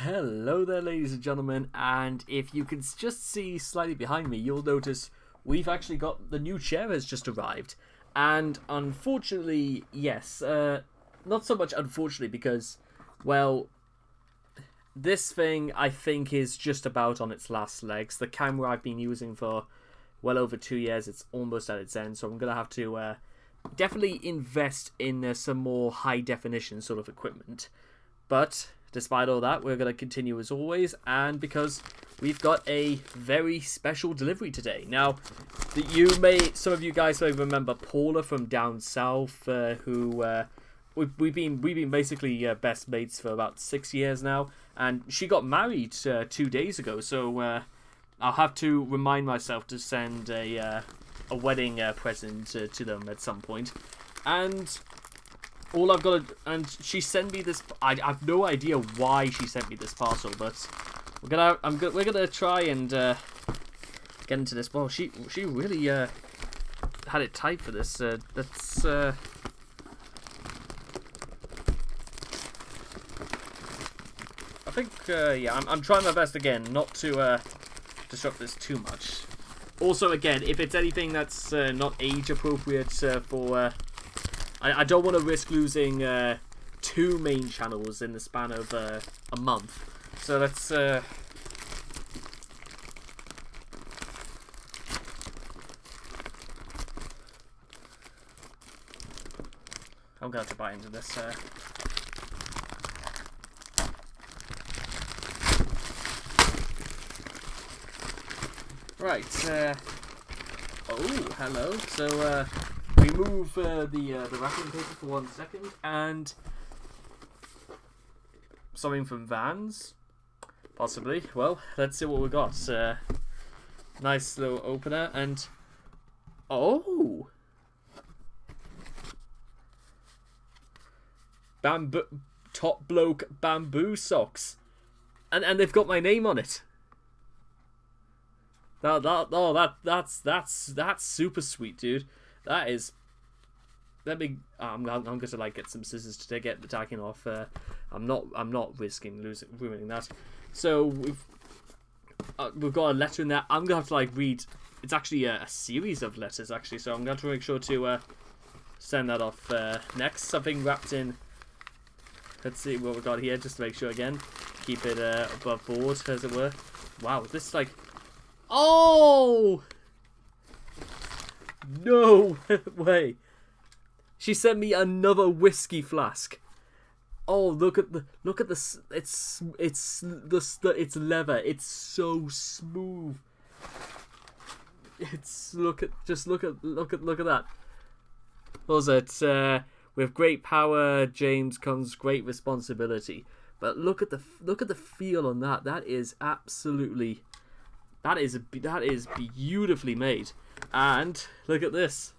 Hello there, ladies and gentlemen, and if you can just see slightly behind me, you'll notice we've actually got the new chair has just arrived. And unfortunately, yes, not so much unfortunately because, well, this thing I think is just about on its last legs. The camera I've been using for well over 2 years, it's almost at its end, so I'm going to have to definitely invest in some more high definition sort of equipment. But despite all that, we're going to continue as always, and because we've got a very special delivery today. Now, some of you guys may remember Paula from down south, who we've been basically best mates for about 6 years now, and she got married 2 days ago. So I'll have to remind myself to send a wedding present to them at some point, and all I've got to, and she sent me this. I have no idea why she sent me this parcel, but we're gonna try and get into this. Well, she really had it tight for this. That's I think yeah, I'm trying my best again not to disrupt this too much. Also, again, if it's anything that's not age appropriate for. I don't want to risk losing 2 main channels in the span of a month. So let's... I'm going to have to buy into this. Right. Oh, hello. So, remove the wrapping paper for 1 second, and something from Vans, possibly. Well, let's see what we got. Nice little opener, and oh, bamboo top bloke bamboo socks, and they've got my name on it. That's super sweet, dude. That is. Let me. I'm going to like get some scissors to get the tacking off. I'm not risking ruining that. So we've got a letter in there. I'm gonna have to like read. It's actually a series of letters actually. So I'm going to make sure to send that off next. Something wrapped in. Let's see what we got here, just to make sure again. Keep it above board, as it were. Wow, this is like. Oh. No way! She sent me another whiskey flask. Oh, look at the it's leather. It's so smooth. Look at that. What was it? With great power, James, comes great responsibility. But look at the feel on that. That is absolutely. That is beautifully made. And look at this.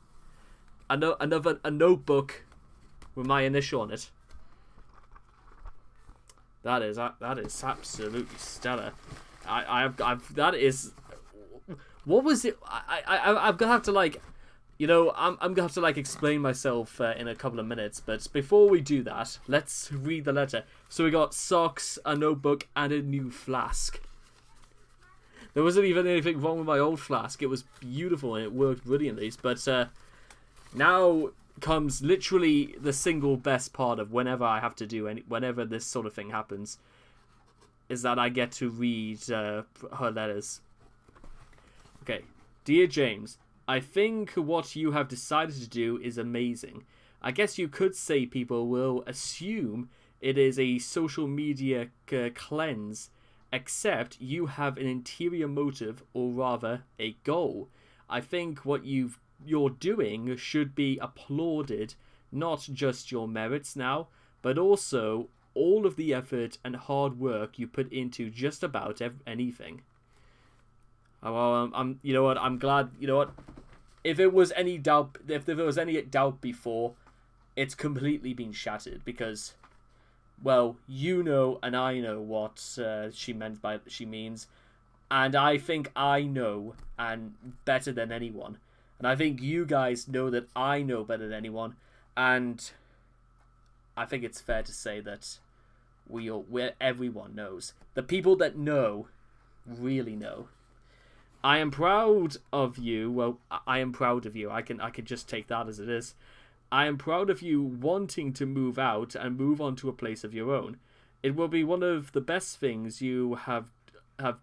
A notebook with my initial on it. That is absolutely stellar. That is. What was it? I'm gonna have to like, I'm gonna have to like explain myself in a couple of minutes. But before we do that, let's read the letter. So we got socks, a notebook, and a new flask. There wasn't even anything wrong with my old flask. It was beautiful and it worked brilliantly. But now comes literally the single best part of whenever I have to do whenever this sort of thing happens, is that I get to read her letters. Okay, dear James, I think what you have decided to do is amazing. I guess you could say people will assume it is a social media cleanse. Except you have an interior motive, or rather, a goal. I think what you're doing should be applauded, not just your merits now, but also all of the effort and hard work you put into just about anything. Well, you know what? I'm glad. You know what? If there was any doubt before, it's completely been shattered because. Well, you know and I know what she means, and I think I know and better than anyone, and I think you guys know that I know better than anyone, and I think it's fair to say that where everyone knows. The people that know really know. I am proud of you. Well, I am proud of you. I can just take that as it is. I am proud of you wanting to move out and move on to a place of your own. It will be one of the best things you have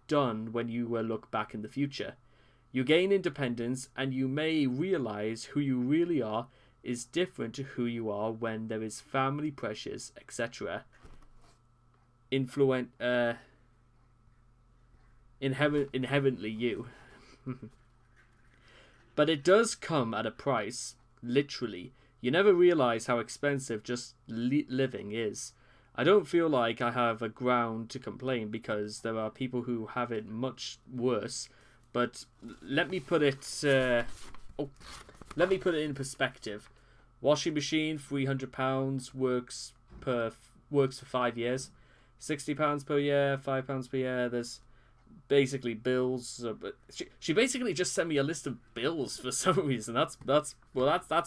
done when you look back in the future. You gain independence, and you may realize who you really are is different to who you are when there is family pressures, etc. Inherently you. But it does come at a price, literally. You never realize how expensive just living is. I don't feel like I have a ground to complain because there are people who have it much worse. But let me put it in perspective. Washing machine, £300 works for 5 years. £60 per year, £5 per year. There's basically bills. But she basically just sent me a list of bills for some reason. That's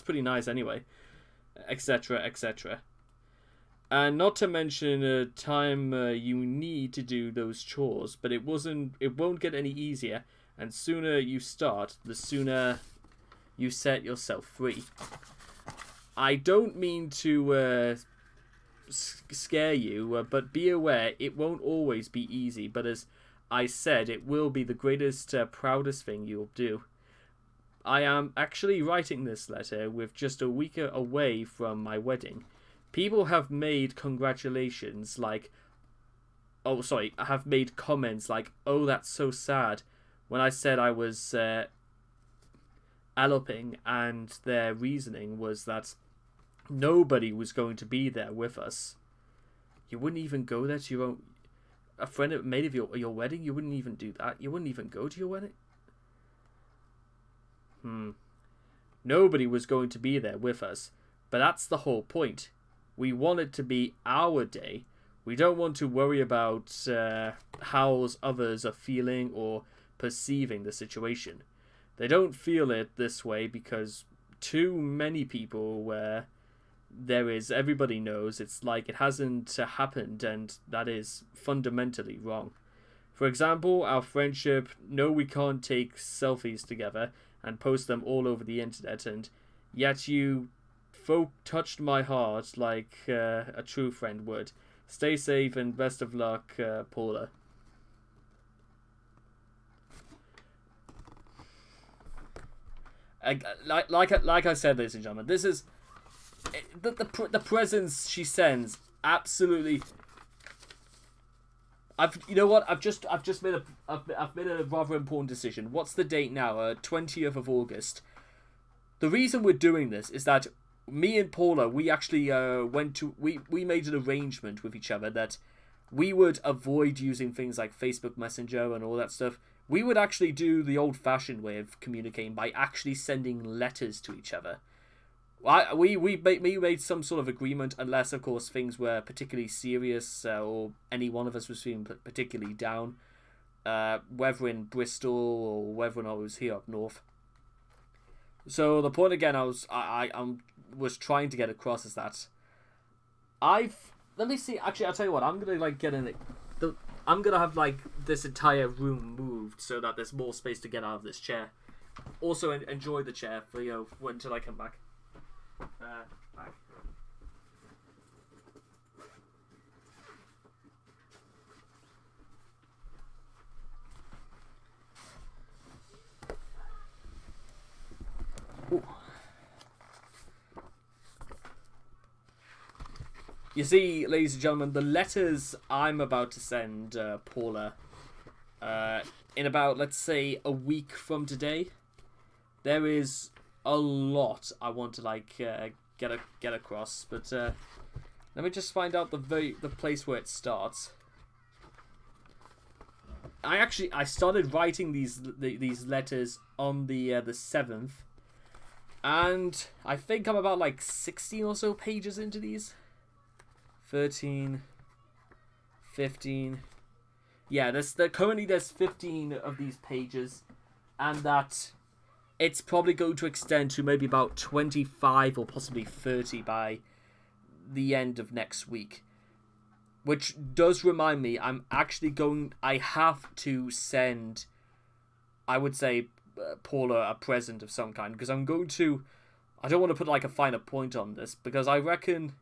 pretty nice anyway. Etc. etc. And not to mention time you need to do those chores, but it won't get any easier. And sooner you start, the sooner you set yourself free. I don't mean to scare you, but be aware it won't always be easy. But as I said, it will be the greatest, proudest thing you'll do. I am actually writing this letter with just a week away from my wedding. People have made congratulations like... Oh, sorry. Have made comments like, oh, that's so sad. When I said I was eloping, and their reasoning was that nobody was going to be there with us. You wouldn't even go there to your own... A friend made of your wedding? You wouldn't even do that? You wouldn't even go to your wedding? Nobody was going to be there with us. But that's the whole point. We want it to be our day. We don't want to worry about how others are feeling or perceiving the situation. They don't feel it this way because too many people where there is, everybody knows it's like it hasn't happened, and that is fundamentally wrong. For example, our friendship, no, we can't take selfies together and post them all over the internet, and yet you folk touched my heart like a true friend would. Stay safe and best of luck, Paula. Like I said, ladies and gentlemen, this is the presents she sends. Absolutely. You know what? I've just made a rather important decision. What's the date now? 20th of August. The reason we're doing this is that me and Paula, we actually we made an arrangement with each other that we would avoid using things like Facebook Messenger and all that stuff. We would actually do the old-fashioned way of communicating by actually sending letters to each other. We made some sort of agreement, unless, of course, things were particularly serious or any one of us was feeling particularly down, whether in Bristol or whether or not it was here up north. So the point again, I was trying to get across is that let me see. Actually, I'll tell you what. I'm gonna get in it. I'm gonna have this entire room moved so that there's more space to get out of this chair. Also, enjoy the chair for until I come back. Back. Ooh. You see, ladies and gentlemen, the letters I'm about to send Paula in about, let's say, a week from today, there is a lot I want to get across, but let me just find out the place where it starts. I started writing these letters on the 7th, and I think I'm about 16 or so pages into these. 13, 15. Yeah, currently there's 15 of these pages, and that it's probably going to extend to maybe about 25 or possibly 30 by the end of next week. Which does remind me, I have to send, I would say, Paula a present of some kind, because I don't want to put like a finer point on this, because I reckon,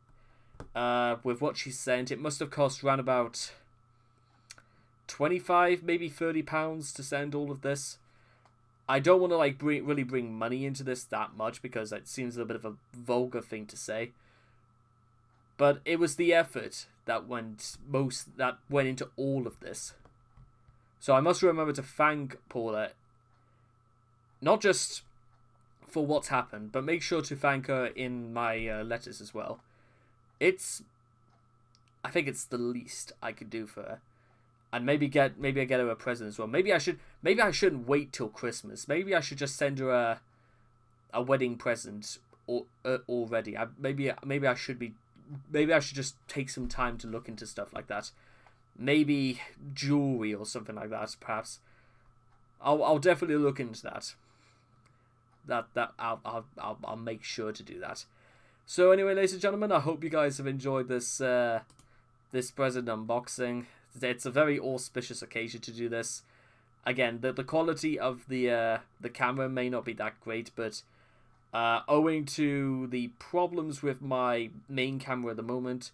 with what she sent, it must have cost around about 25, maybe £30 to send all of this. I don't want to like really bring money into this that much, because it seems a bit of a vulgar thing to say. But it was the effort that went into all of this. So I must remember to thank Paula, not just for what's happened, but make sure to thank her in my letters as well. I think it's the least I could do for her. And maybe I get her a present as well. Maybe I shouldn't wait till Christmas. Maybe I should just send her a wedding present already. Maybe I should just take some time to look into stuff like that. Maybe jewelry or something like that, perhaps. I'll definitely look into that. I'll make sure to do that. So anyway, ladies and gentlemen, I hope you guys have enjoyed this present unboxing. It's a very auspicious occasion to do this. Again, the quality of the camera may not be that great, but owing to the problems with my main camera at the moment,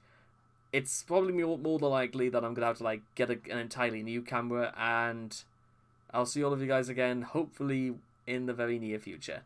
it's probably more than likely that I'm gonna have to like get an entirely new camera, and I'll see all of you guys again, hopefully in the very near future.